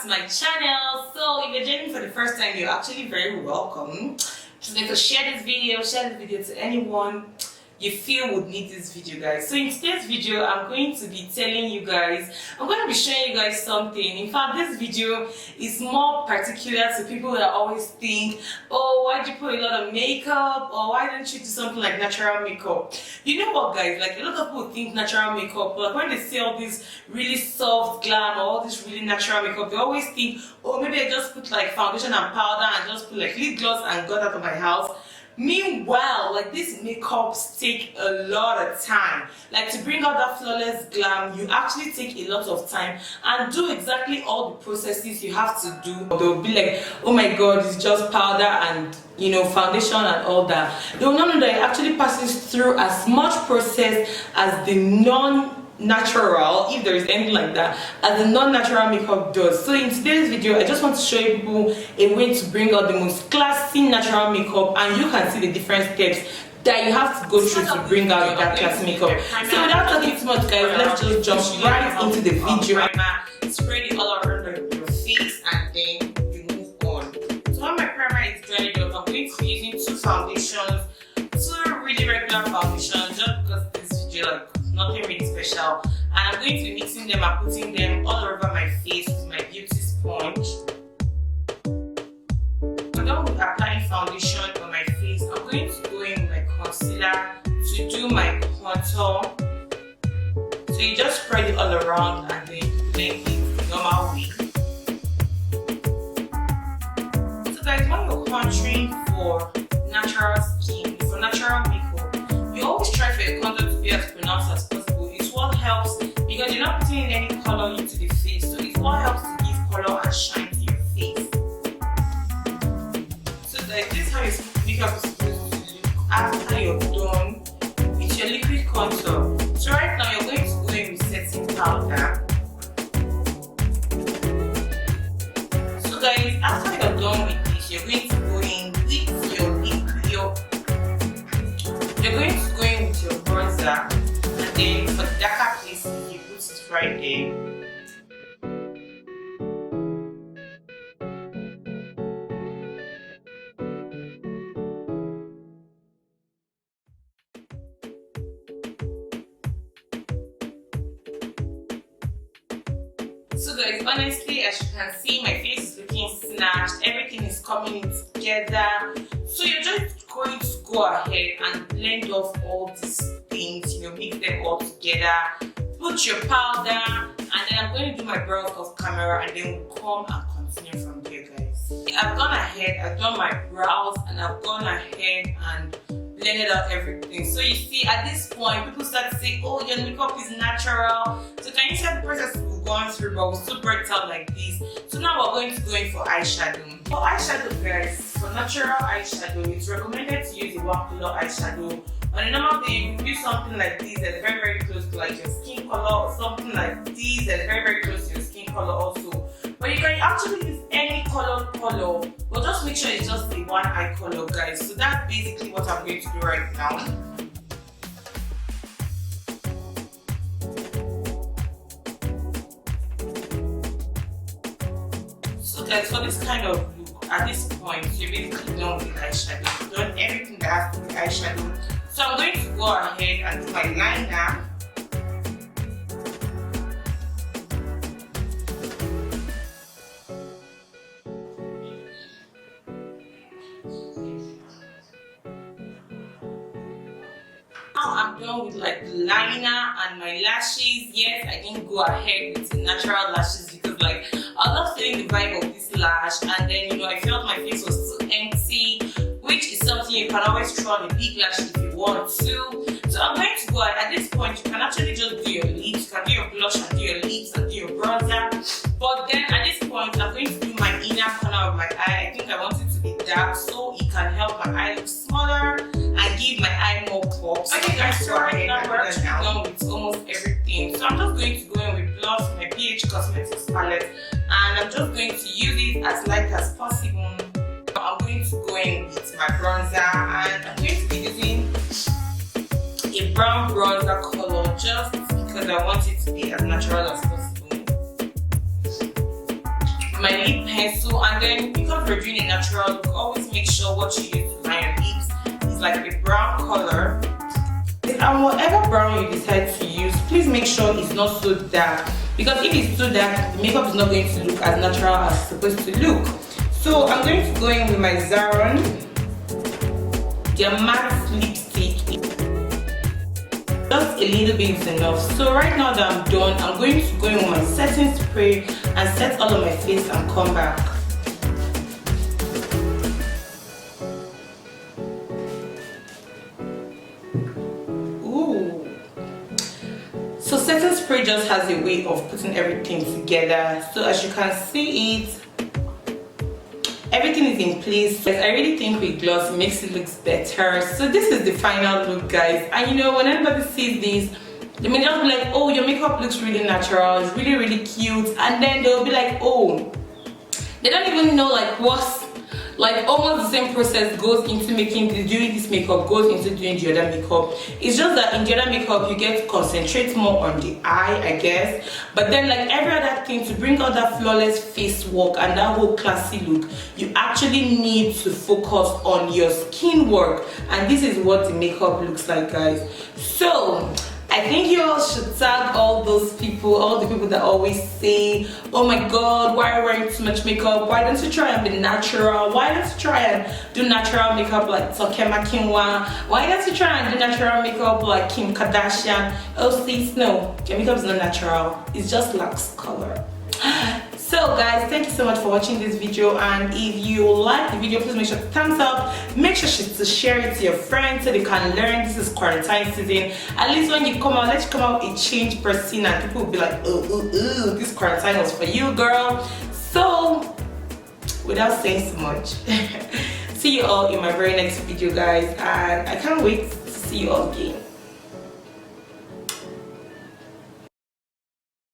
to my channel. So if you're joining for the first time, you're actually very welcome. Just like to share this video to anyone you feel would need this video, guys. So in today's video, I'm going to be telling you guys, I'm going to be showing you guys something. In fact, this video is more particular to people that always think, oh, why do you put a lot of makeup, or why don't you do something like natural makeup? You know what, guys, like a lot of people think natural makeup, like when they see all this really soft glam or all this really natural makeup, they always think, oh, maybe I just put like foundation and powder and just put like lip gloss and got out of my house. Meanwhile, like these makeups take a lot of time. Like to bring out that flawless glam, you actually take a lot of time and do exactly all the processes you have to do. They'll be like, oh my god, it's just powder and foundation and all that. They will not know that it actually passes through as much process as the non-natural, if there is anything like that, as the non-natural makeup does. So in today's video, I just want to show you people a way to bring out the most classy natural makeup, and you can see the different steps that you have to go through to bring out that classy makeup. So without talking too much, guys, let's just jump right into the video. Spread it all around your face and then you move on. So when my primer is dried up, I'm going to be using two foundations, two really regular foundations, just because this video, like, nothing really special, and I'm going to be mixing them and putting them all over my face with my beauty sponge. I'm done with applying foundation on my face. I'm going to go in with my concealer to do my contour. So you just spread it all around and then blend it the normal way. So guys, when you're contouring for natural skin, for natural makeup, you always try for your contour to be as pronounced as possible. It's what helps, because you're not putting in any color into the face, so it's what helps to give color and shine to your face. So like this is how your makeup is supposed to look after you're done with your liquid contour. So right now you're going to go in with setting powder. So guys, after you're done with this, you're going to go in with your liquid. You're going to go in with your bronzer, and then for the darker places, you put it right there. So guys, honestly, as you can see, my face is looking snatched, everything is coming in together. So you're just going to go ahead and blend off all these things, mix them all together, put your powder, and then I'm going to do my brows off camera, and then we'll come and continue from there, guys. I've gone ahead, I've done my brows, and I've gone ahead and blended out everything. So you see, at this point, people start to say, oh, your makeup is natural. So can you see the process we've gone through, but we still brought it out like this. So now we're going to go in for eyeshadow. For eyeshadow, guys, for natural eyeshadow, it's recommended to use a one color eyeshadow. On a normal day, you can use something like this that's very, very close to like your skin color, or something like this that's very, very close to your skin color also. But you can actually use any color, but just make sure it's just the one eye color, guys. So that's basically what I'm going to do right now. So guys, for this kind of look, at this point, you're basically done with eyeshadow. You've done everything that has to do with eyeshadow. So I'm going to go ahead and do my liner. Now I'm done with like the liner and my lashes. Yes, I didn't go ahead with the natural lashes because like I was not feeling the vibe of this lash, and then I felt my face was too empty, which is something you can always throw on a big lash if you want to. So I'm going to go ahead. At this point, you can actually just do your lips, you can do your blush and do your lips and do your bronzer. But then at this point, I'm going to do my inner corner of my eye. I think I want it to be dark so it can help my eye look smaller and give my eye more pop. Okay guys, so right now we're actually done with almost everything. So I'm just going to go in with blush, my BH Cosmetics palette, and I'm just going to use it as light as possible. I'm going to go in with my bronzer, and I'm going to be using a brown bronzer color just because I want it to be as natural as possible. my lip pencil, and then because we're doing a natural look, always make sure what you use to line your lips is like a brown color. And whatever brown you decide to use, please make sure it's not so dark, because if it's too dark, the makeup is not going to look as natural as it's supposed to look. So I'm going to go in with my Zaron, their matte lipstick. Just a little bit is enough. So right now that I'm done, I'm going to go in with my setting spray and set all of my face and come back. So setting spray just has a way of putting everything together. So as you can see it, everything is in place. I really think with gloss it makes it look better. So this is the final look, guys. And you know, when anybody sees this, they may just be like, oh, your makeup looks really natural, it's really, really cute. And then they'll be like, oh, they don't even know like what's like almost the same process goes into doing this makeup, goes into doing the other makeup. It's just that in the other makeup you get to concentrate more on the eye, I guess. But then like every other thing, to bring out that flawless face work and that whole classy look, you actually need to focus on your skin work. And this is what the makeup looks like, guys. So I think you all should tag all those people, all the people that always say, oh my god, why are you wearing too much makeup? Why don't you try and be natural? Why don't you try and do natural makeup like Tokema Kinwa? Why don't you try and do natural makeup like Kim Kardashian? Oh sis, no, your makeup is not natural. It just lacks color. So guys, thank you so much for watching this video, and if you like the video, please make sure to thumbs up, make sure to share it to your friends so they can learn. This is quarantine season. At least when you come out, let you come out a changed person and people will be like, oh, this quarantine was for you, girl. So without saying so much, see you all in my very next video, guys, and I can't wait to see you all again.